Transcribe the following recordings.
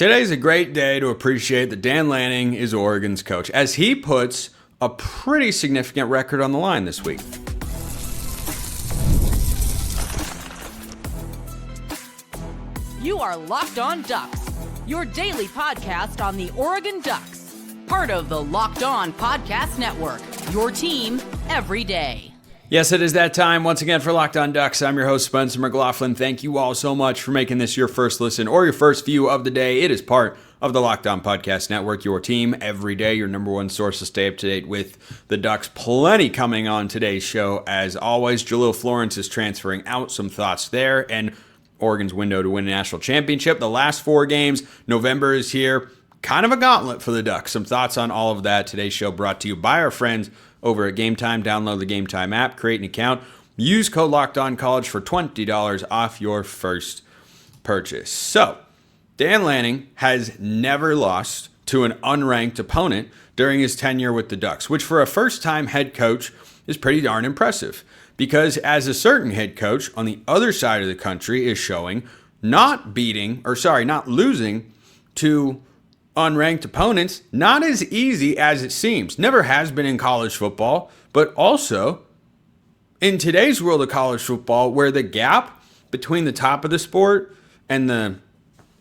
Today's a great day to appreciate that Dan Lanning is Oregon's coach, as he puts a pretty significant record on the line this week. You are Locked On Ducks, your daily podcast on the Oregon Ducks, part of the Locked On Podcast Network, your team every day. Yes, it is that time once again for Locked On Ducks. I'm your host, Spencer McLaughlin. Thank you all so much for making this your first listen or your first view of the day. It is part of the Locked On Podcast Network, your team every day, your number one source to stay up to date with the Ducks. Plenty coming on today's show. As always, Jahlil Florence is transferring out. Some thoughts there, and Oregon's window to win a national championship. The last 4 games, November is here. Kind of a gauntlet for the Ducks. Some thoughts on all of that. Today's show brought to you by our friends over at Game Time. Download the Game Time app, create an account, use code LOCKEDONCollege for $20 off your first purchase. So, Dan Lanning has never lost to an unranked opponent during his tenure with the Ducks, which for a first-time head coach is pretty darn impressive. Because as a certain head coach on the other side of the country is showing, not losing to unranked opponents, not as easy as it seems. Never has been in college football, but also in today's world of college football, where the gap between the top of the sport and the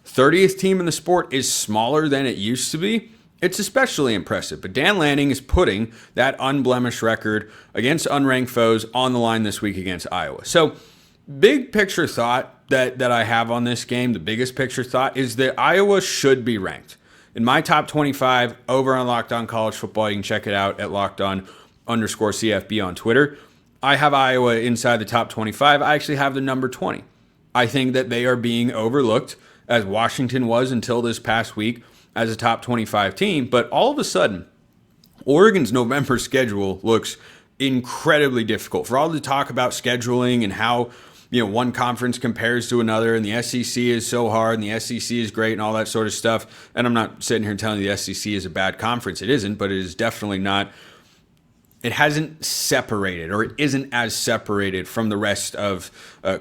30th team in the sport is smaller than it used to be, it's especially impressive. But Dan Lanning is putting that unblemished record against unranked foes on the line this week against Iowa. So, big picture thought that I have on this game, the biggest picture thought, is that Iowa should be ranked. In my top 25 over on Locked On College Football, you can check it out at LockedOn_CFB on Twitter. I have Iowa inside the top 25. I actually have the number 20. I think that they are being overlooked, as Washington was until this past week, as a top 25 team. But all of a sudden, Oregon's November schedule looks incredibly difficult. For all the talk about scheduling and how one conference compares to another, and the SEC is so hard, and the SEC is great, and all that sort of stuff. And I'm not sitting here telling you the SEC is a bad conference. It isn't, but it is definitely not. It hasn't separated, or it isn't as separated from the rest of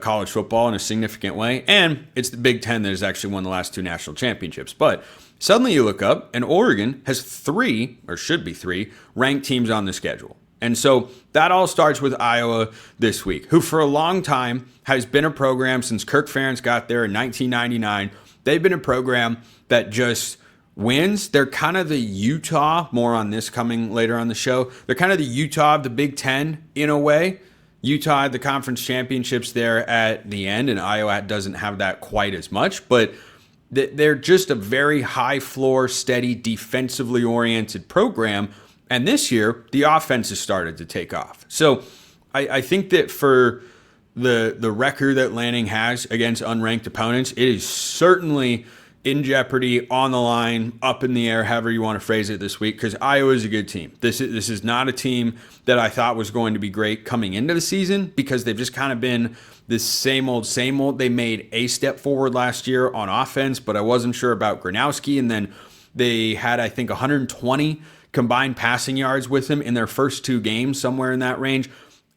college football in a significant way. And it's the Big Ten that has actually won the last 2 national championships. But suddenly you look up, and Oregon has 3, or should be 3, ranked teams on the schedule. And so that all starts with Iowa this week, who for a long time has been a program since Kirk Ferentz got there in 1999. They've been a program that just wins. They're kind of the Utah, more on this coming later on the show. They're kind of the Utah of the Big Ten in a way. Utah had the conference championships there at the end, and Iowa doesn't have that quite as much. But they're just a very high floor, steady, defensively oriented program. And this year, the offense has started to take off. So I think that for the record that Lanning has against unranked opponents, it is certainly in jeopardy, on the line, up in the air, however you want to phrase it this week, because Iowa is a good team. This is not a team that I thought was going to be great coming into the season, because they've just kind of been this same old. They made a step forward last year on offense, but I wasn't sure about Gronowski, and then they had, I think, 120 combined passing yards with him in their first 2 games, somewhere in that range.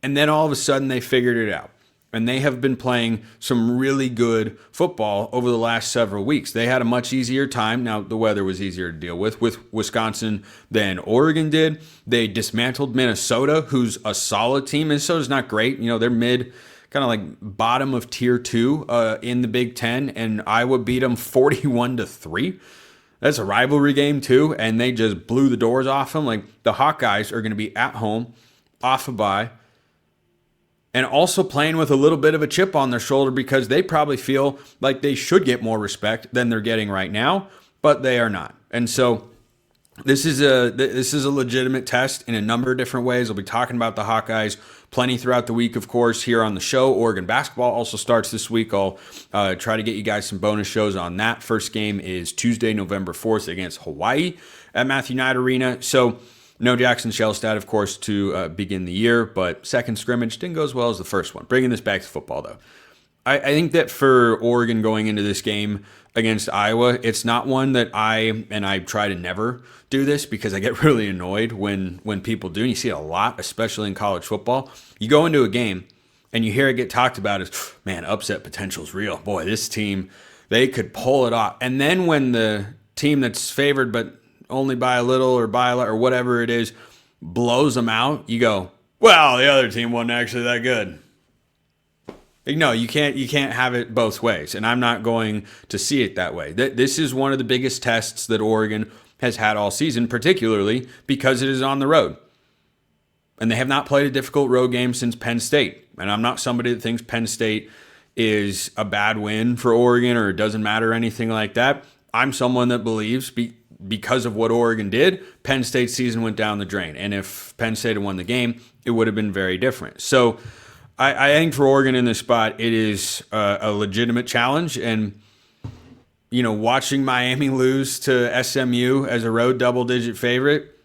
And then all of a sudden they figured it out. And they have been playing some really good football over the last several weeks. They had a much easier time. Now, the weather was easier to deal with Wisconsin than Oregon did. They dismantled Minnesota, who's a solid team. Minnesota's not great. They're mid, kind of like bottom of tier 2 in the Big Ten. And Iowa beat them 41-3. That's a rivalry game too, and they just blew the doors off them. Like, the Hawkeyes are going to be at home, off a bye, and also playing with a little bit of a chip on their shoulder, because they probably feel like they should get more respect than they're getting right now, but they are not. And so this is a legitimate test in a number of different ways. We'll be talking about the Hawkeyes plenty throughout the week, of course, here on the show. Oregon basketball also starts this week. I'll try to get you guys some bonus shows on that. First game is Tuesday, November 4th against Hawaii at Matthew Knight Arena. So no Jackson Shellstad, of course, to begin the year, but second scrimmage didn't go as well as the first one. Bringing this back to football, though. I think that for Oregon going into this game against Iowa, it's not one that I try to never do this, because I get really annoyed when people do, and you see it a lot, especially in college football. You go into a game and you hear it get talked about as, man, upset potential is real. Boy, this team they could pull it off. And then when the team that's favored but only by a little or by a lot or whatever it is blows them out, you go, well, the other team wasn't actually that good. No, you can't have it both ways, and I'm not going to see it that way. This is one of the biggest tests that Oregon has had all season, particularly because it is on the road. And they have not played a difficult road game since Penn State. And I'm not somebody that thinks Penn State is a bad win for Oregon or it doesn't matter or anything like that. I'm someone that believes because of what Oregon did, Penn State's season went down the drain. And if Penn State had won the game, it would have been very different. So I think for Oregon in this spot, it is a legitimate challenge. And, watching Miami lose to SMU as a road double-digit favorite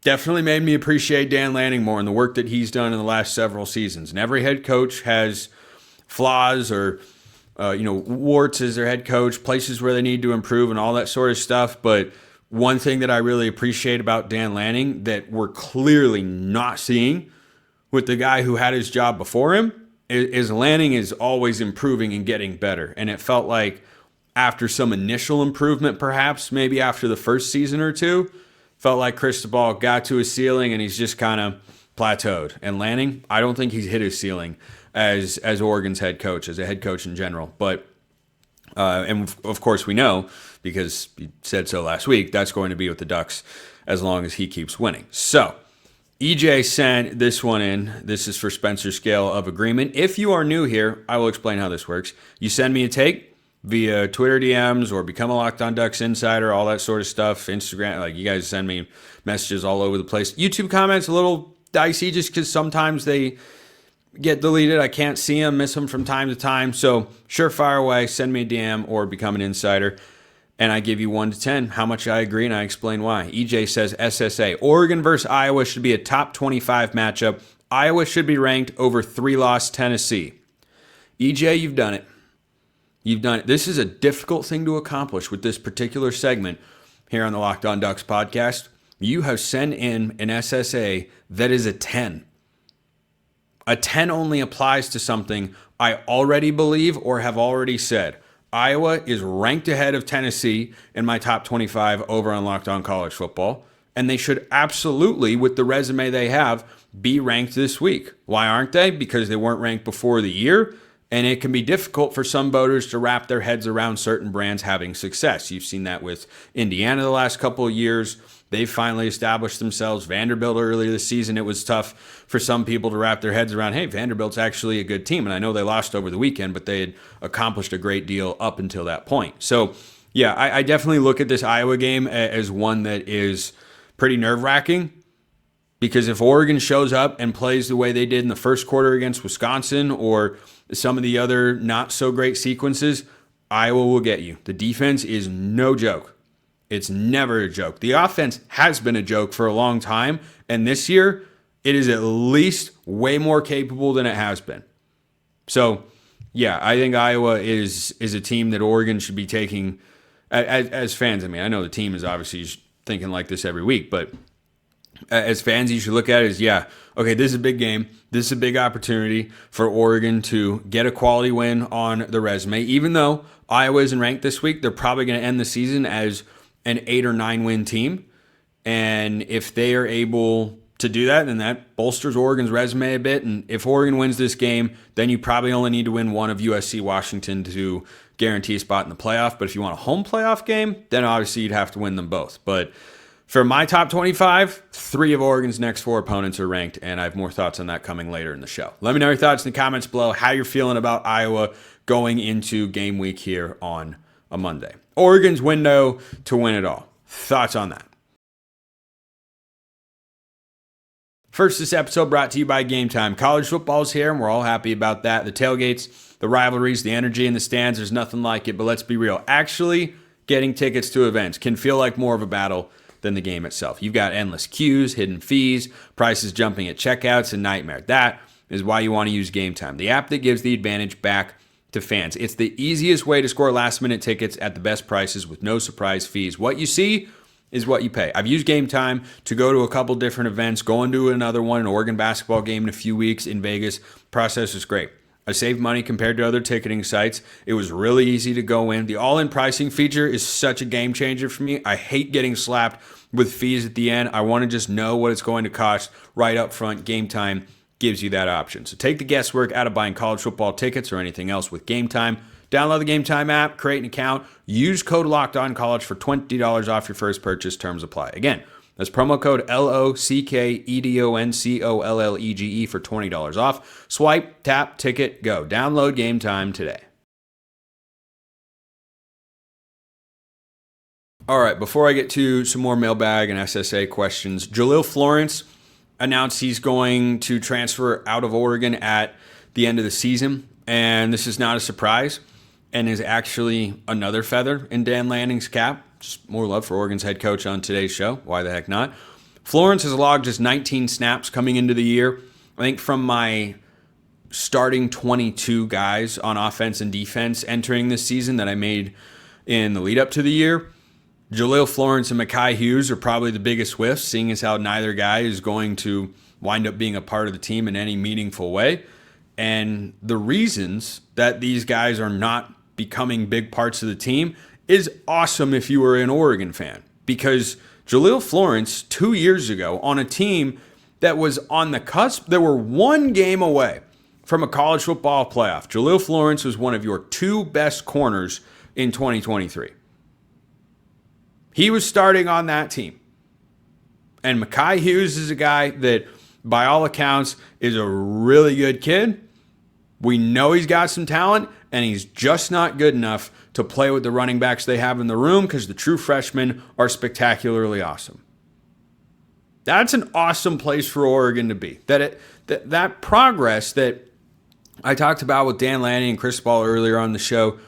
definitely made me appreciate Dan Lanning more and the work that he's done in the last several seasons. And every head coach has flaws or, warts as their head coach, places where they need to improve and all that sort of stuff. But one thing that I really appreciate about Dan Lanning that we're clearly not seeing with the guy who had his job before him is Lanning is always improving and getting better. And it felt like after some initial improvement, perhaps maybe after the first season or two, felt like Cristobal got to his ceiling and he's just kind of plateaued. And Lanning, I don't think he's hit his ceiling as Oregon's head coach, as a head coach in general. But, and of course we know, because he said so last week, that's going to be with the Ducks as long as he keeps winning. So, EJ sent this one in. This is for Spencer's scale of agreement. If you are new here, I will explain how this works. You send me a take via Twitter DMs or become a Locked On Ducks insider, all that sort of stuff. Instagram, like you guys send me messages all over the place. YouTube comments, a little dicey just because sometimes they get deleted. I can't see them, miss them from time to time. So sure, fire away, send me a DM or become an insider. And I give you 1 to 10 how much I agree, and I explain why. EJ says SSA. Oregon versus Iowa should be a top 25 matchup. Iowa should be ranked over 3-loss Tennessee. EJ, you've done it. You've done it. This is a difficult thing to accomplish with this particular segment here on the Locked On Ducks podcast. You have sent in an SSA that is a 10. A 10 only applies to something I already believe or have already said. Iowa is ranked ahead of Tennessee in my top 25 over on Locked On College Football, and they should absolutely, with the resume they have, be ranked this week. Why aren't they? Because they weren't ranked before the year, and it can be difficult for some voters to wrap their heads around certain brands having success. You've seen that with Indiana the last couple of years. They've finally established themselves. Vanderbilt earlier this season, it was tough for some people to wrap their heads around, hey, Vanderbilt's actually a good team. And I know they lost over the weekend, but they had accomplished a great deal up until that point. So, yeah, I definitely look at this Iowa game as one that is pretty nerve-wracking because if Oregon shows up and plays the way they did in the first quarter against Wisconsin or some of the other not-so-great sequences, Iowa will get you. The defense is no joke. It's never a joke. The offense has been a joke for a long time, and this year, it is at least way more capable than it has been. So, yeah, I think Iowa is a team that Oregon should be taking as fans. I mean, I know the team is obviously thinking like this every week, but as fans, you should look at it as, yeah, okay, this is a big game. This is a big opportunity for Oregon to get a quality win on the resume. Even though Iowa isn't ranked this week, they're probably going to end the season as an 8 or 9 win team. And if they are able to do that, then that bolsters Oregon's resume a bit. And if Oregon wins this game, then you probably only need to win one of USC Washington to guarantee a spot in the playoff. But if you want a home playoff game, then obviously you'd have to win them both. But for my top 25, 3 of Oregon's next 4 opponents are ranked, and I have more thoughts on that coming later in the show. Let me know your thoughts in the comments below, how you're feeling about Iowa going into game week here on a Monday. Oregon's window to win it all. Thoughts on that? First, this episode brought to you by Game Time. College football's here, and we're all happy about that. The tailgates, the rivalries, the energy in the stands, there's nothing like it. But let's be real. Actually, getting tickets to events can feel like more of a battle than the game itself. You've got endless queues, hidden fees, prices jumping at checkouts, a nightmare. That is why you want to use Game Time, the app that gives the advantage back to fans. It's the easiest way to score last-minute tickets at the best prices with no surprise fees. What you see is what you pay. I've used Game Time to go to a couple different events, going to another one, an Oregon basketball game in a few weeks in Vegas. Process is great. I saved money compared to other ticketing sites. It was really easy to go in. The all-in pricing feature is such a game changer for me. I hate getting slapped with fees at the end. I want to just know what it's going to cost right up front. Game Time gives you that option. So take the guesswork out of buying college football tickets or anything else with Game Time. Download the Game Time app, create an account, use code LOCKEDONCollege for $20 off your first purchase. Terms apply. Again, that's promo code LOCKEDONCOLLEGE for $20 off. Swipe, tap, ticket, go. Download Game Time today. All right, before I get to some more mailbag and SSA questions, Jahlil Florence announced he's going to transfer out of Oregon at the end of the season, and this is not a surprise and is actually another feather in Dan Lanning's cap. Just more love for Oregon's head coach on today's show. Why the heck not? Florence has logged just 19 snaps coming into the year. I think from my starting 22 guys on offense and defense entering this season that I made in the lead up to the year, Jahlil Florence and Mekhi Hughes are probably the biggest whiffs, seeing as how neither guy is going to wind up being a part of the team in any meaningful way. And the reasons that these guys are not becoming big parts of the team is awesome if you were an Oregon fan. Because Jahlil Florence, 2 years ago, on a team that was on the cusp, they were one game away from a college football playoff. Jahlil Florence was one of your two best corners in 2023. He was starting on that team. And Mekhi Hughes is a guy that, by all accounts, is a really good kid. We know he's got some talent, and he's just not good enough to play with the running backs they have in the room because the true freshmen are spectacularly awesome. That's an awesome place for Oregon to be. That progress that I talked about with Dan Lanning and Chris Ball earlier on the show,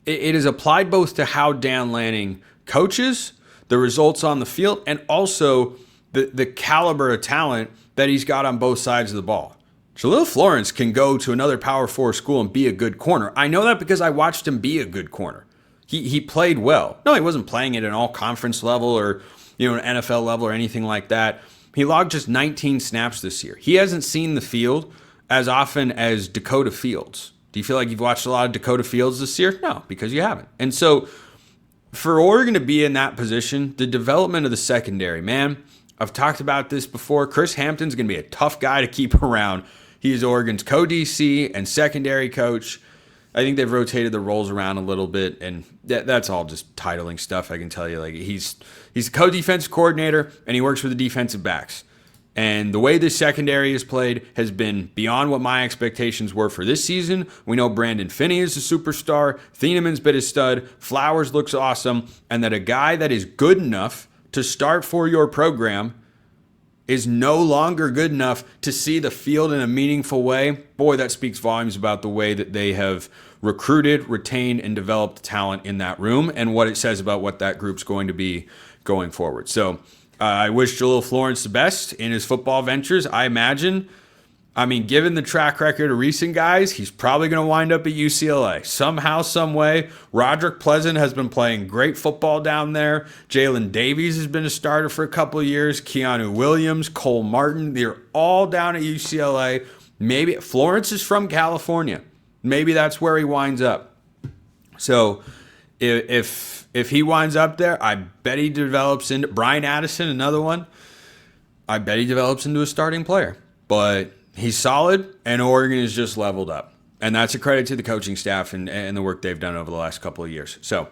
it is applied both to how Dan Lanning coaches, the results on the field, and also the caliber of talent that he's got on both sides of the ball. Jahlil Florence can go to another Power 4 school and be a good corner. I know that because I watched him be a good corner. He played well. No, he wasn't playing at an all-conference level or an NFL level or anything like that. He logged just 19 snaps this year. He hasn't seen the field as often as Dakota Fields. Do you feel like you've watched a lot of Dakota Fields this year? No, because you haven't. And so for Oregon to be in that position, the development of the secondary, man, I've talked about this before. Chris Hampton's going to be a tough guy to keep around. He is Oregon's co-DC and secondary coach. I think they've rotated the roles around a little bit, and that's all just titling stuff. I can tell you, like he's a co-defensive coordinator, and he works with the defensive backs. And the way this secondary is played has been beyond what my expectations were for this season. We know Brandon Finney is a superstar. Thieneman's been a stud. Flowers looks awesome. And that a guy that is good enough to start for your program is no longer good enough to see the field in a meaningful way. Boy, that speaks volumes about the way that they have recruited, retained, and developed talent in that room and what it says about what that group's going to be going forward. So I wish Jahlil Florence the best in his football ventures. I imagine, given the track record of recent guys, he's probably going to wind up at UCLA. Somehow, some way. Roderick Pleasant has been playing great football down there. Jalen Davies has been a starter for a couple of years. Keanu Williams, Cole Martin, they're all down at UCLA. Maybe Florence is from California. Maybe that's where he winds up. So if he winds up there, I bet he develops into Brian Addison, another one. I bet he develops into a starting player. But he's solid, and Oregon is just leveled up. And that's a credit to the coaching staff and the work they've done over the last couple of years. So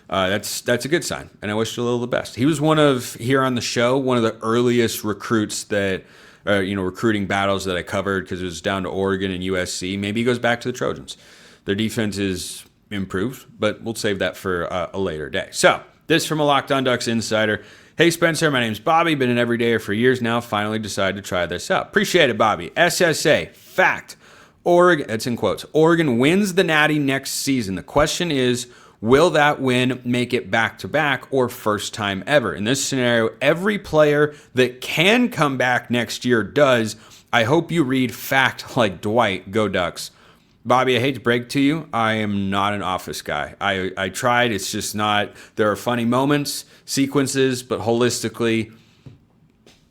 that's a good sign, and I wish Jahlil the best. He was one of the earliest recruits that, recruiting battles that I covered because it was down to Oregon and USC. Maybe he goes back to the Trojans. Their defense is improved, but we'll save that for a later day. So this from a Locked On Ducks insider. Hey, Spencer, my name's Bobby. Been an everydayer for years now. Finally decided to try this out. Appreciate it, Bobby. SSA, fact. Oregon, that's in quotes. Oregon wins the Natty next season. The question is, will that win make it back-to-back or first time ever? In this scenario, every player that can come back next year does. I hope you read fact like Dwight. Go Ducks. Bobby, I hate to break it to you, I am not an Office guy. I tried. It's just not. There are funny moments, sequences, but holistically,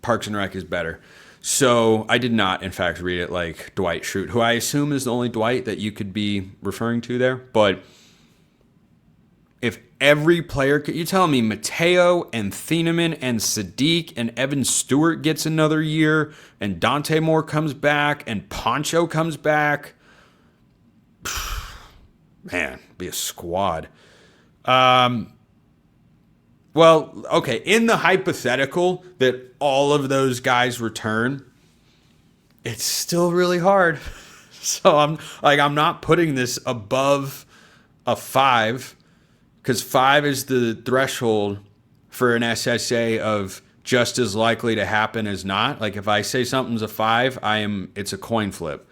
Parks and Rec is better. So I did not, in fact, read it like Dwight Schrute, who I assume is the only Dwight that you could be referring to there. But if every player, you telling me Mateo and Thieneman and Sadiq and Evan Stewart gets another year, and Dante Moore comes back, and Poncho comes back, man, be a squad. Well, okay, in the hypothetical that all of those guys return, it's still really hard. So I'm not putting this above a 5, because 5 is the threshold for an SSA of just as likely to happen as not. Like if I say something's a 5, it's a coin flip.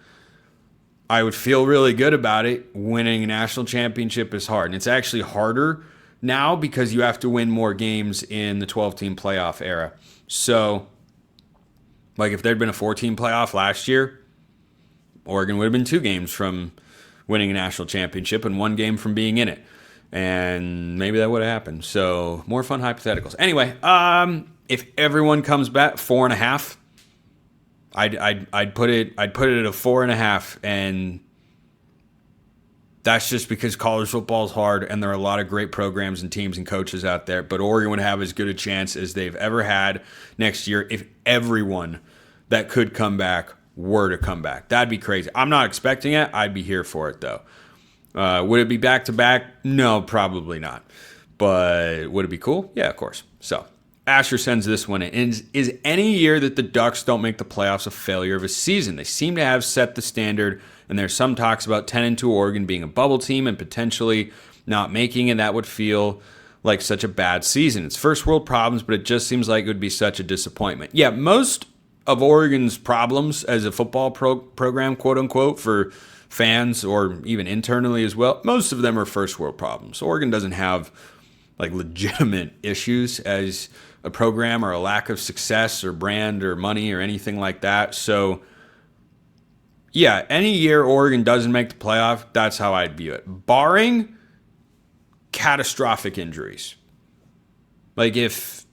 I would feel really good about it. Winning a national championship is hard. And it's actually harder now because you have to win more games in the 12-team playoff era. So, like if there'd been a 14 playoff last year, Oregon would have been 2 games from winning a national championship and 1 game from being in it. And maybe that would have happened. So, more fun hypotheticals. Anyway, if everyone comes back, 4.5. I'd put it at a 4.5, and that's just because college football is hard, and there are a lot of great programs and teams and coaches out there. But Oregon would have as good a chance as they've ever had next year if everyone that could come back were to come back. That'd be crazy. I'm not expecting it. I'd be here for it though. Would it be back to back? No, probably not. But would it be cool? Yeah, of course. So Asher sends this one in. Is any year that the Ducks don't make the playoffs a failure of a season? They seem to have set the standard, and there's some talks about 10-2 Oregon being a bubble team and potentially not making it. That would feel like such a bad season. It's first world problems, but it just seems like it would be such a disappointment. Yeah, most of Oregon's problems as a football program, quote unquote, for fans or even internally as well, most of them are first world problems. Oregon doesn't have like legitimate issues as a program or a lack of success or brand or money or anything like that. So yeah, any year Oregon doesn't make the playoff, that's how I'd view it. Barring catastrophic injuries. Like if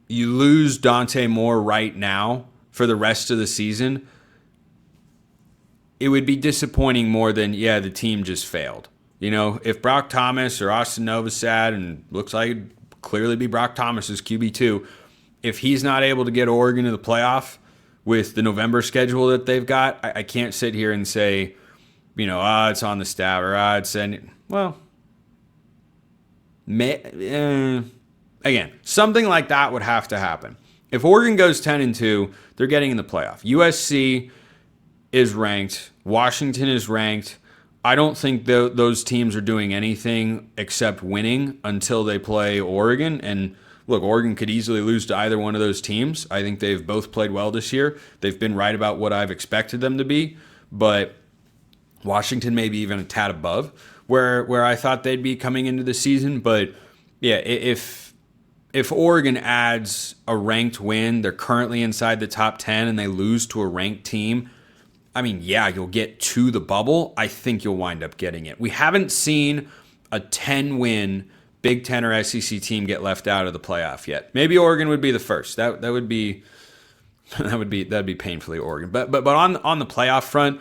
you lose Dante Moore right now for the rest of the season, it would be disappointing more than, yeah, the team just failed. You know, if Brock Thomas or Austin Novosad, and looks like it'd clearly be Brock Thomas's QB2, if he's not able to get Oregon to the playoff with the November schedule that they've got, I can't sit here and say, you know, it's on the staff, or it's in, well, again, something like that would have to happen. If Oregon goes 10-2, they're getting in the playoff. USC is ranked. Washington is ranked. I don't think those teams are doing anything except winning until they play Oregon. And look, Oregon could easily lose to either one of those teams. I think they've both played well this year. They've been right about what I've expected them to be. But Washington maybe even a tad above where I thought they'd be coming into the season. But yeah, if Oregon adds a ranked win, they're currently inside the top 10 and they lose to a ranked team, I mean, yeah, you'll get to the bubble. I think you'll wind up getting it. We haven't seen a 10-win Big Ten or SEC team get left out of the playoff yet. Maybe Oregon would be the first. That'd be painfully Oregon. But on the playoff front,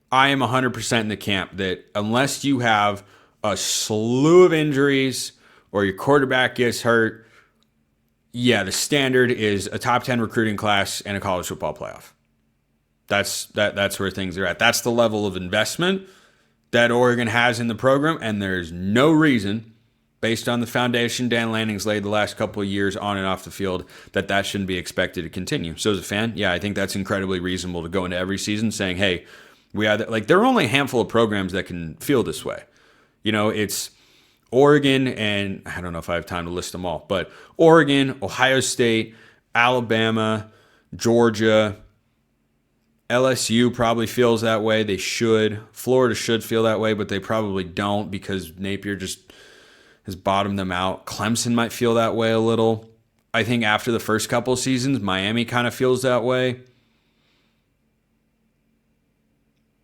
I am 100% in the camp that unless you have a slew of injuries or your quarterback gets hurt, yeah, the standard is a top 10 recruiting class and a college football playoff. That's where things are at. That's the level of investment that Oregon has in the program, and there's no reason, based on the foundation Dan Lanning's laid the last couple of years on and off the field, that shouldn't be expected to continue. So as a fan, yeah, I think that's incredibly reasonable to go into every season saying, hey, there are only a handful of programs that can feel this way. You know, it's Oregon, and I don't know if I have time to list them all, but Oregon, Ohio State, Alabama, Georgia, LSU probably feels that way. They should. Florida should feel that way, but they probably don't because Napier just has bottomed them out. Clemson might feel that way a little. I think after the first couple of seasons, Miami kind of feels that way.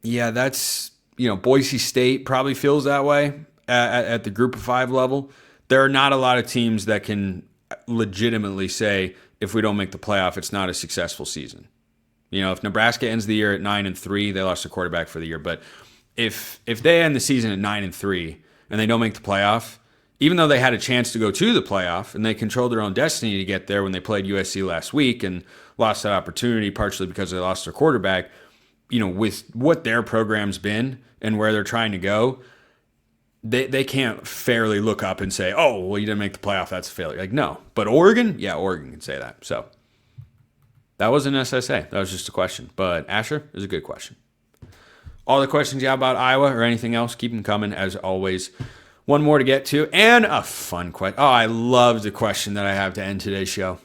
Yeah, that's, Boise State probably feels that way at the group of 5 level. There are not a lot of teams that can legitimately say, if we don't make the playoff, it's not a successful season. If Nebraska ends the year at 9-3, they lost their quarterback for the year. But if they end the season at 9-3 and they don't make the playoff, even though they had a chance to go to the playoff and they controlled their own destiny to get there when they played USC last week and lost that opportunity partially because they lost their quarterback, with what their program's been and where they're trying to go, they can't fairly look up and say, oh, well, you didn't make the playoff, that's a failure. Like, no. But Oregon? Yeah, Oregon can say that. So that wasn't SSA. That was just a question. But Asher is a good question. All the questions you have about Iowa or anything else, keep them coming as always. One more to get to, and a fun question. Oh, I love the question that I have to end today's show.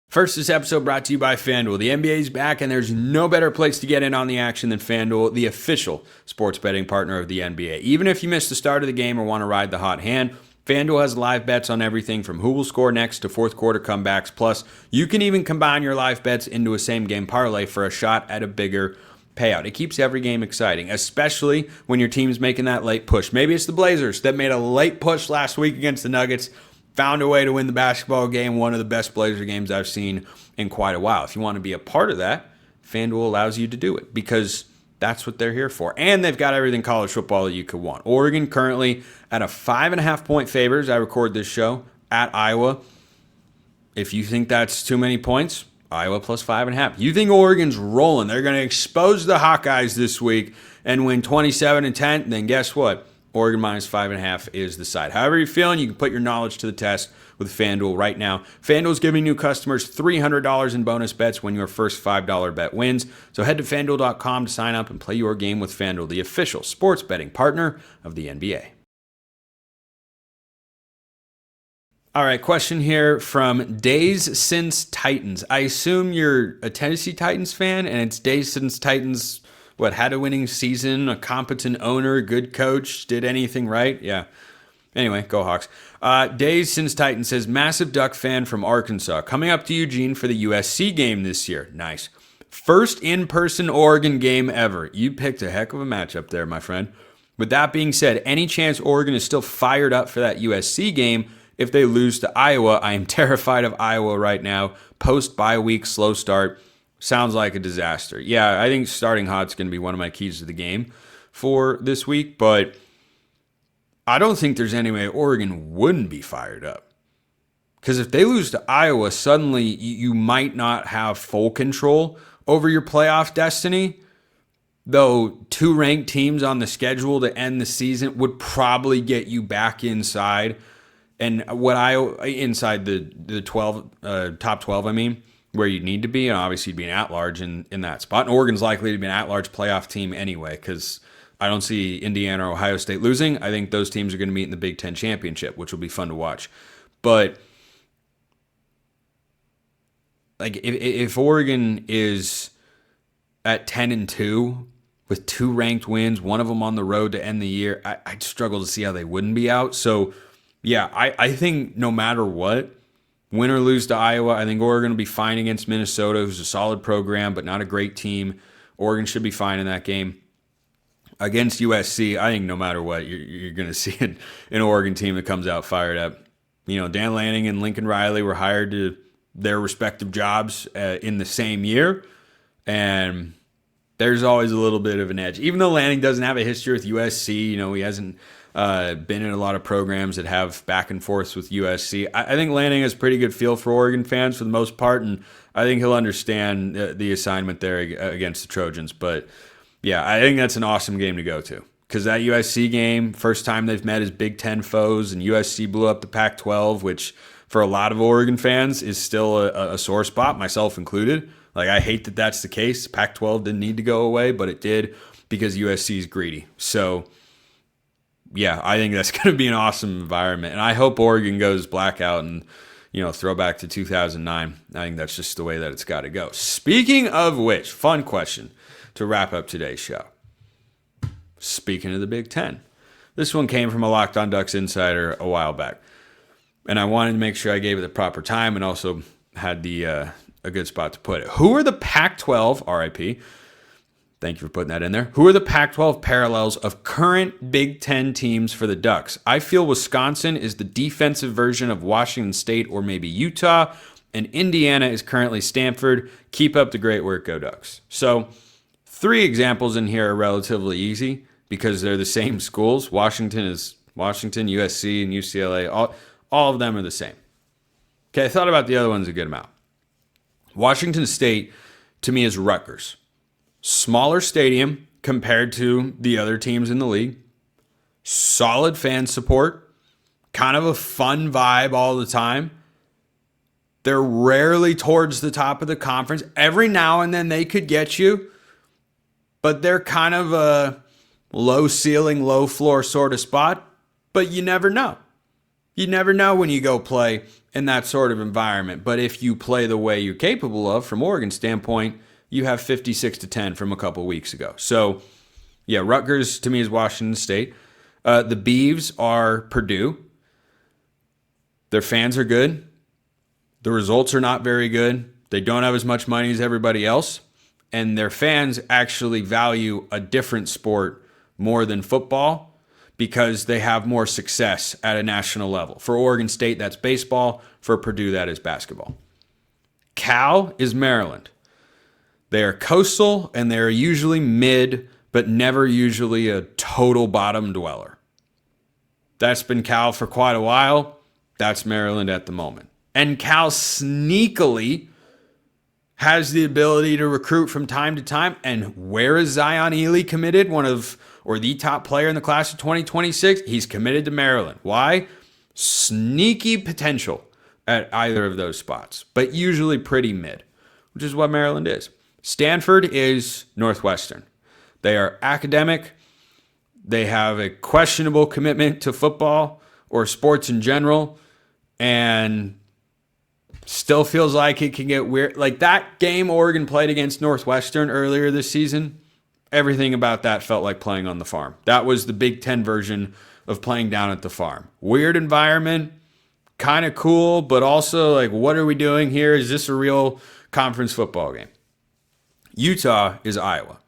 First, this episode brought to you by FanDuel. The NBA is back, and there's no better place to get in on the action than FanDuel, the official sports betting partner of the NBA. Even if you missed the start of the game or want to ride the hot hand, FanDuel has live bets on everything from who will score next to fourth quarter comebacks. Plus, you can even combine your live bets into a same-game parlay for a shot at a bigger payout. It keeps every game exciting, especially when your team's making that late push. Maybe it's the Blazers that made a late push last week against the Nuggets, found a way to win the basketball game, one of the best Blazer games I've seen in quite a while. If you want to be a part of that, FanDuel allows you to do it because that's what they're here for. And they've got everything college football that you could want. Oregon currently at a 5.5-point favor as I record this show at Iowa. If you think that's too many points, Iowa plus 5.5. You think Oregon's rolling, they're going to expose the Hawkeyes this week and win 27-10, then guess what? Oregon minus 5.5 is the side. However you're feeling, you can put your knowledge to the test with FanDuel right now. FanDuel's giving new customers $300 in bonus bets when your first $5 bet wins. So head to FanDuel.com to sign up and play your game with FanDuel, the official sports betting partner of the NBA. All right, question here from Days Since Titans. I assume you're a Tennessee Titans fan, and it's Days Since Titans, had a winning season, a competent owner, good coach, did anything right? Yeah. Anyway, go Hawks. Days Since Titans says, massive Duck fan from Arkansas, coming up to Eugene for the USC game this year. Nice. First in-person Oregon game ever. You picked a heck of a matchup there, my friend. With that being said, any chance Oregon is still fired up for that USC game? If they lose to Iowa, I am terrified of Iowa right now. Post-bye week, slow start. Sounds like a disaster. Yeah, I think starting hot's going to be one of my keys to the game for this week, but I don't think there's any way Oregon wouldn't be fired up. Because if they lose to Iowa, suddenly you might not have full control over your playoff destiny, though two ranked teams on the schedule to end the season would probably get you back inside. And inside the 12, top 12, where you need to be, and obviously you'd be an at-large in that spot. And Oregon's likely to be an at-large playoff team anyway, because I don't see Indiana or Ohio State losing. I think those teams are going to meet in the Big Ten championship, which will be fun to watch. But if Oregon is at 10-2 with two ranked wins, one of them on the road to end the year, I'd struggle to see how they wouldn't be out. So yeah, I think no matter what, win or lose to Iowa, I think Oregon will be fine against Minnesota, who's a solid program, but not a great team. Oregon should be fine in that game. Against USC, I think no matter what, you're going to see an Oregon team that comes out fired up. Dan Lanning and Lincoln Riley were hired to their respective jobs in the same year, and there's always a little bit of an edge. Even though Lanning doesn't have a history with USC, he hasn't been in a lot of programs that have back and forths with USC. I think Lanning has a pretty good feel for Oregon fans for the most part, and I think he'll understand the assignment there against the Trojans. But yeah, I think that's an awesome game to go to, because that USC game, first time they've met as Big Ten foes, and USC blew up the Pac-12, which for a lot of Oregon fans is still a sore spot, myself included. I hate that that's the case. Pac-12 didn't need to go away, but it did because USC is greedy. So yeah, I think that's going to be an awesome environment. And I hope Oregon goes blackout and, throw back to 2009. I think that's just the way that it's got to go. Speaking of which, fun question to wrap up today's show. Speaking of the Big Ten, this one came from a Locked On Ducks insider a while back. And I wanted to make sure I gave it the proper time and also had a good spot to put it. Who are the Pac-12, RIP, thank you for putting that in there. Who are the Pac-12 parallels of current Big Ten teams for the Ducks? I feel Wisconsin is the defensive version of Washington State or maybe Utah. and Indiana is currently Stanford. Keep up the great work, go Ducks. So 3 examples in here are relatively easy because they're the same schools. Washington is Washington, USC, and UCLA. All of them are the same. Okay, I thought about the other ones a good amount. Washington State, to me, is Rutgers. Smaller stadium compared to the other teams in the league. Solid fan support. Kind of a fun vibe all the time. They're rarely towards the top of the conference. Every now and then they could get you, but they're kind of a low ceiling, low floor sort of spot. But you never know. You never know when you go play in that sort of environment. But if you play the way you're capable of, from Oregon's standpoint, you have 56-10 from a couple weeks ago. So, yeah, Rutgers to me is Washington State. The Beavs are Purdue. Their fans are good. The results are not very good. They don't have as much money as everybody else. And their fans actually value a different sport more than football because they have more success at a national level. For Oregon State, that's baseball. For Purdue, that is basketball. Cal is Maryland. They are coastal, and they are usually mid, but never usually a total bottom dweller. That's been Cal for quite a while. That's Maryland at the moment. And Cal sneakily has the ability to recruit from time to time. And where is Zion Ely committed? Or the top player in the class of 2026? He's committed to Maryland. Why? Sneaky potential at either of those spots, but usually pretty mid, which is what Maryland is. Stanford is Northwestern. They are academic. They have a questionable commitment to football or sports in general, and still feels like it can get weird. Like that game Oregon played against Northwestern earlier this season, everything about that felt like playing on the farm. That was the Big Ten version of playing down at the farm. Weird environment, kind of cool, but also like, what are we doing here? Is this a real conference football game? Utah is Iowa.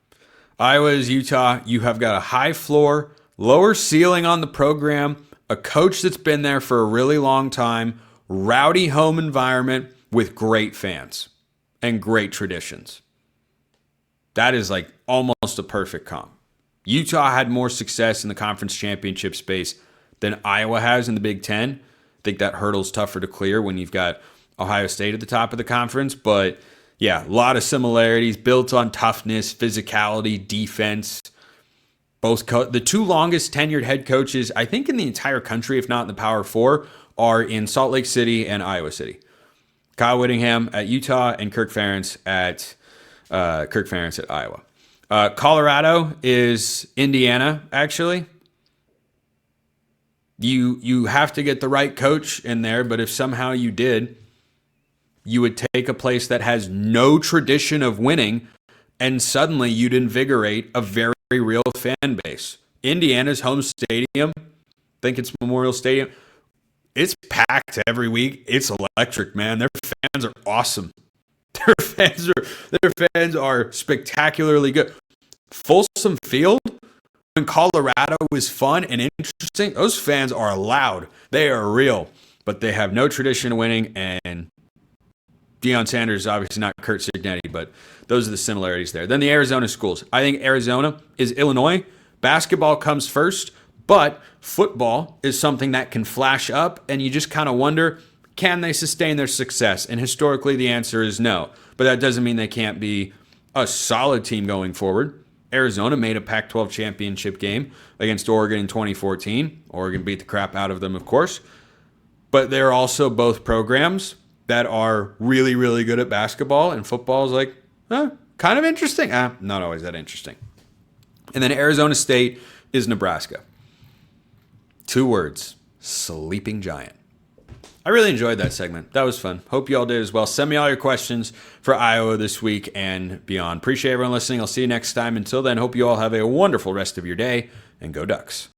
Iowa is Utah. You have got a high floor, lower ceiling on the program, a coach that's been there for a really long time, rowdy home environment with great fans and great traditions. That is like almost a perfect comp. Utah had more success in the conference championship space than Iowa has in the Big Ten. I think that hurdle's tougher to clear when you've got Ohio State at the top of the conference. But yeah, a lot of similarities built on toughness, physicality, defense. The 2 longest tenured head coaches, I think, in the entire country, if not in the Power 4, are in Salt Lake City and Iowa City. Kyle Whittingham at Utah and Kirk Ferentz at Iowa. Colorado is Indiana, actually. You have to get the right coach in there, but if somehow you did, you would take a place that has no tradition of winning, and suddenly you'd invigorate a very real fan base. Indiana's home stadium, I think it's Memorial Stadium, it's packed every week. It's electric, man. Their fans are awesome. Their fans are spectacularly good. Folsom Field, when Colorado was fun and interesting, those fans are loud. They are real, but they have no tradition of winning. And Deion Sanders is obviously not Kurt Cignetti, but those are the similarities there. Then the Arizona schools. I think Arizona is Illinois. Basketball comes first, but football is something that can flash up, and you just kind of wonder, can they sustain their success? And historically, the answer is no. But that doesn't mean they can't be a solid team going forward. Arizona made a Pac-12 championship game against Oregon in 2014. Oregon beat the crap out of them, of course. But they're also both programs that are really, really good at basketball, and football is like, kind of interesting. Not always that interesting. And then Arizona State is Nebraska. 2 words, sleeping giant. I really enjoyed that segment. That was fun. Hope you all did as well. Send me all your questions for Iowa this week and beyond. Appreciate everyone listening. I'll see you next time. Until then, hope you all have a wonderful rest of your day, and go Ducks.